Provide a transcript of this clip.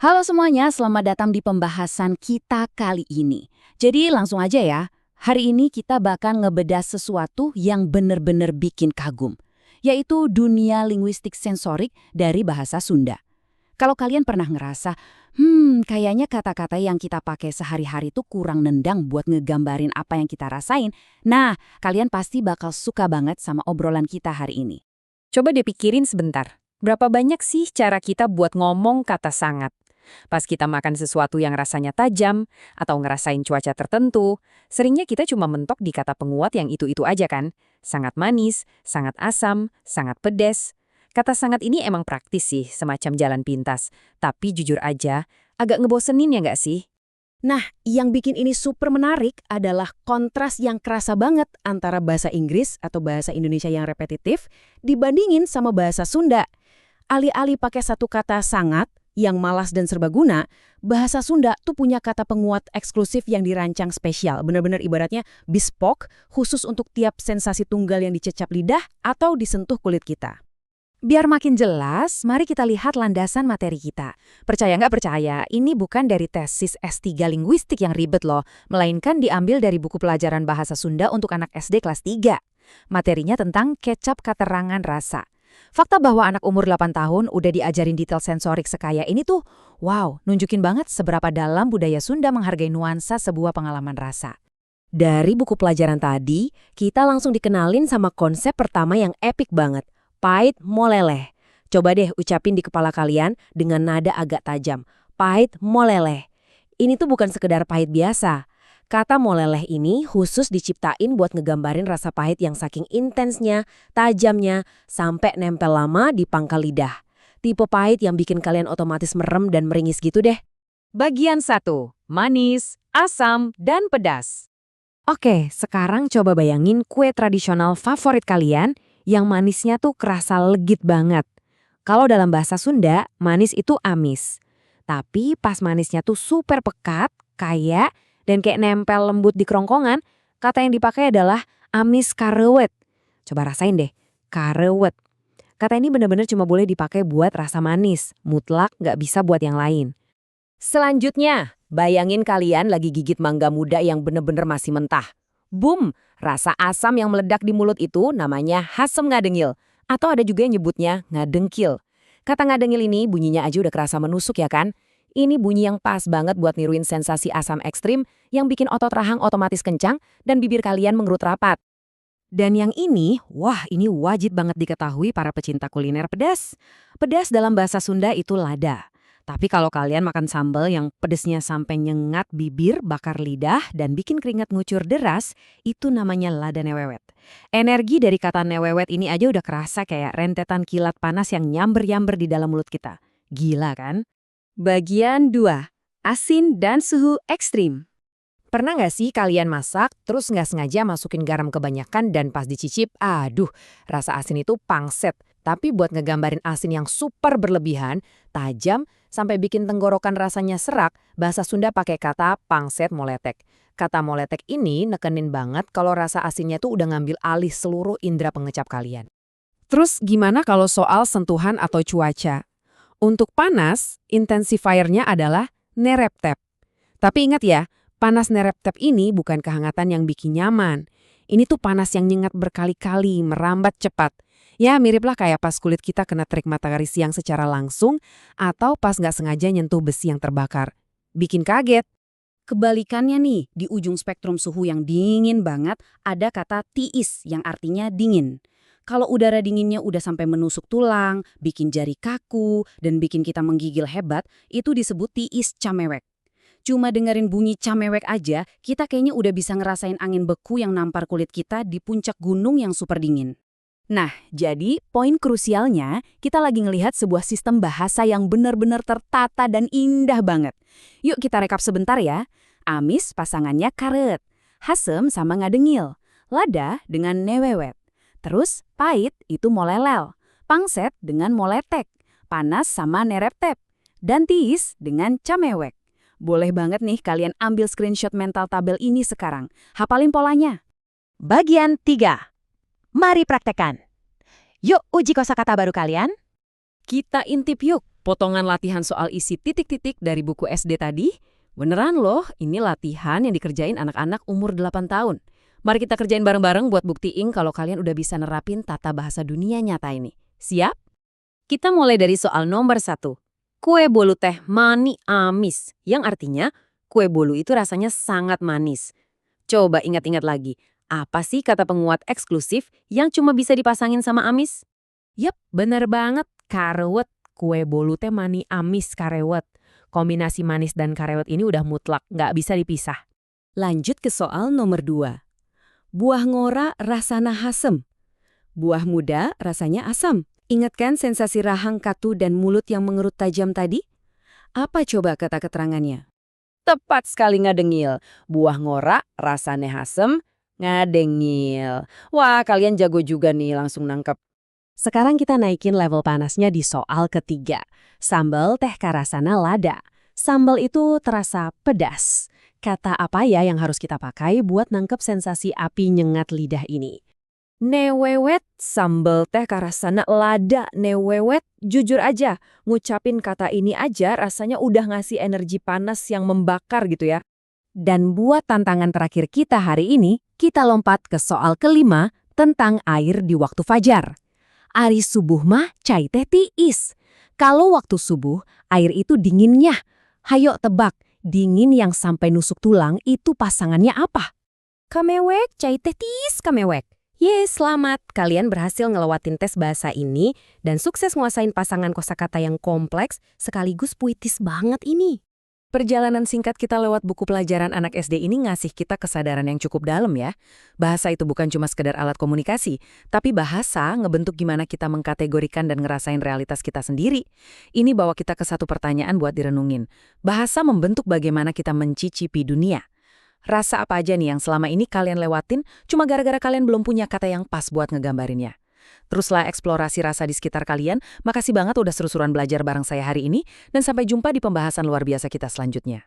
Halo semuanya, selamat datang di pembahasan kita kali ini. Jadi langsung aja ya, hari ini kita bakal ngebedah sesuatu yang bener-bener bikin kagum, yaitu dunia linguistik sensorik dari bahasa Sunda. Kalau kalian pernah ngerasa, kayaknya kata-kata yang kita pakai sehari-hari tuh kurang nendang buat ngegambarin apa yang kita rasain, nah, kalian pasti bakal suka banget sama obrolan kita hari ini. Coba dipikirin sebentar, berapa banyak sih cara kita buat ngomong kata sangat? Pas kita makan sesuatu yang rasanya tajam, atau ngerasain cuaca tertentu, seringnya kita cuma mentok di kata penguat yang itu-itu aja kan? Sangat manis, sangat asam, sangat pedes. Kata sangat ini emang praktis sih, semacam jalan pintas. Tapi jujur aja, agak ngebosenin ya nggak sih? Nah, yang bikin ini super menarik adalah kontras yang kerasa banget antara bahasa Inggris atau bahasa Indonesia yang repetitif dibandingin sama bahasa Sunda. Alih-alih pakai satu kata sangat, yang malas dan serbaguna, bahasa Sunda tuh punya kata penguat eksklusif yang dirancang spesial. Benar-benar ibaratnya bespoke, khusus untuk tiap sensasi tunggal yang dicecap lidah atau disentuh kulit kita. Biar makin jelas, mari kita lihat landasan materi kita. Percaya nggak percaya, ini bukan dari tesis S3 linguistik yang ribet loh, melainkan diambil dari buku pelajaran bahasa Sunda untuk anak SD kelas 3. Materinya tentang kecap keterangan rasa. Fakta bahwa anak umur 8 tahun udah diajarin detail sensorik sekaya ini tuh, wow, nunjukin banget seberapa dalam budaya Sunda menghargai nuansa sebuah pengalaman rasa. Dari buku pelajaran tadi, kita langsung dikenalin sama konsep pertama yang epik banget, pait moleleh. Coba deh ucapin di kepala kalian dengan nada agak tajam, pait moleleh. Ini tuh bukan sekedar pahit biasa. Kata moleleh ini khusus diciptain buat ngegambarin rasa pahit yang saking intensnya, tajamnya, sampai nempel lama di pangkal lidah. Tipe pahit yang bikin kalian otomatis merem dan meringis gitu deh. Bagian 1. Manis, asam, dan pedas. Oke, sekarang coba bayangin kue tradisional favorit kalian yang manisnya tuh kerasa legit banget. Kalau dalam bahasa Sunda, manis itu amis. Tapi pas manisnya tuh super pekat, kayak dan kayak nempel lembut di kerongkongan, kata yang dipakai adalah amis karewet. Coba rasain deh, karewet. Kata ini benar-benar cuma boleh dipakai buat rasa manis, mutlak nggak bisa buat yang lain. Selanjutnya, bayangin kalian lagi gigit mangga muda yang bener-bener masih mentah. Boom! Rasa asam yang meledak di mulut itu namanya hasem ngadengil. Atau ada juga yang nyebutnya ngadengkil. Kata ngadengil ini bunyinya aja udah kerasa menusuk ya kan? Ini bunyi yang pas banget buat niruin sensasi asam ekstrim yang bikin otot rahang otomatis kencang dan bibir kalian mengerut rapat. Dan yang ini, wah ini wajib banget diketahui para pecinta kuliner pedas. Pedas dalam bahasa Sunda itu lada. Tapi kalau kalian makan sambal yang pedesnya sampai nyengat bibir, bakar lidah, dan bikin keringat ngucur deras, itu namanya lada newewet. Energi dari kata newewet ini aja udah kerasa kayak rentetan kilat panas yang nyamber-nyamber di dalam mulut kita. Gila kan? Bagian 2. Asin dan suhu ekstrim. Pernah nggak sih kalian masak, terus nggak sengaja masukin garam kebanyakan dan pas dicicip, aduh, rasa asin itu pangset. Tapi buat ngegambarin asin yang super berlebihan, tajam, sampai bikin tenggorokan rasanya serak, bahasa Sunda pakai kata pangset moletek. Kata moletek ini nekenin banget kalau rasa asinnya tuh udah ngambil alih seluruh indera pengecap kalian. Terus gimana kalau soal sentuhan atau cuaca? Untuk panas, intensifiernya adalah nereptep. Tapi ingat ya, panas nereptep ini bukan kehangatan yang bikin nyaman. Ini tuh panas yang nyengat berkali-kali, merambat cepat. Ya miriplah kayak pas kulit kita kena terik matahari siang secara langsung, atau pas nggak sengaja nyentuh besi yang terbakar. Bikin kaget. Kebalikannya nih, di ujung spektrum suhu yang dingin banget, ada kata tiis yang artinya dingin. Kalau udara dinginnya udah sampai menusuk tulang, bikin jari kaku, dan bikin kita menggigil hebat, itu disebut tiis camewek. Cuma dengerin bunyi camewek aja, kita kayaknya udah bisa ngerasain angin beku yang nampar kulit kita di puncak gunung yang super dingin. Nah, jadi poin krusialnya, kita lagi ngelihat sebuah sistem bahasa yang benar-benar tertata dan indah banget. Yuk kita rekap sebentar ya. Amis pasangannya karet, hasem sama ngadengil, lada dengan newewet. Terus pahit itu molelel, pangset dengan moletek, panas sama nereptep, dan tiis dengan camewek. Boleh banget nih kalian ambil screenshot mental tabel ini sekarang. Hafalin polanya. Bagian 3. Mari praktekkan. Yuk uji kosakata baru kalian. Kita intip yuk. Potongan latihan soal isi titik-titik dari buku SD tadi, beneran loh, ini latihan yang dikerjain anak-anak umur 8 tahun. Mari kita kerjain bareng-bareng buat buktiin kalau kalian udah bisa nerapin tata bahasa dunia nyata ini. Siap? Kita mulai dari soal nomor 1. Kue bolu teh mani amis, yang artinya kue bolu itu rasanya sangat manis. Coba ingat-ingat lagi, apa sih kata penguat eksklusif yang cuma bisa dipasangin sama amis? Yap, bener banget. Karewet. Kue bolu teh mani amis karewet. Kombinasi manis dan karewet ini udah mutlak, nggak bisa dipisah. Lanjut ke soal nomor 2. Buah ngora rasana hasem. Buah muda rasanya asam. Ingat kan sensasi rahang katu dan mulut yang mengerut tajam tadi? Apa coba kata keterangannya? Tepat sekali ngadengil. Buah ngora rasanya hasem, ngadengil. Wah, kalian jago juga nih langsung nangkep. Sekarang kita naikin level panasnya di soal ketiga. Sambal teh karasana lada. Sambal itu terasa pedas. Kata apa ya yang harus kita pakai buat nangkep sensasi api nyengat lidah ini? Newewet, sambal teh karasana lada, newewet. Jujur aja, ngucapin kata ini aja rasanya udah ngasih energi panas yang membakar gitu ya. Dan buat tantangan terakhir kita hari ini, kita lompat ke soal kelima tentang air di waktu fajar. Ari subuh mah cai teh tiis. Kalau waktu subuh, air itu dinginnya. Hayo tebak, dingin yang sampai nusuk tulang itu pasangannya apa? Kamewek, cai teh tiis kamewek. Yes, selamat. Kalian berhasil ngelewatin tes bahasa ini dan sukses nguasain pasangan kosakata yang kompleks sekaligus puitis banget ini. Perjalanan singkat kita lewat buku pelajaran anak SD ini ngasih kita kesadaran yang cukup dalam ya. Bahasa itu bukan cuma sekedar alat komunikasi, tapi bahasa ngebentuk gimana kita mengkategorikan dan ngerasain realitas kita sendiri. Ini bawa kita ke satu pertanyaan buat direnungin. Bahasa membentuk bagaimana kita mencicipi dunia. Rasa apa aja nih yang selama ini kalian lewatin cuma gara-gara kalian belum punya kata yang pas buat ngegambarinnya. Teruslah eksplorasi rasa di sekitar kalian. Makasih banget udah seru-seruan belajar bareng saya hari ini. Dan sampai jumpa di pembahasan luar biasa kita selanjutnya.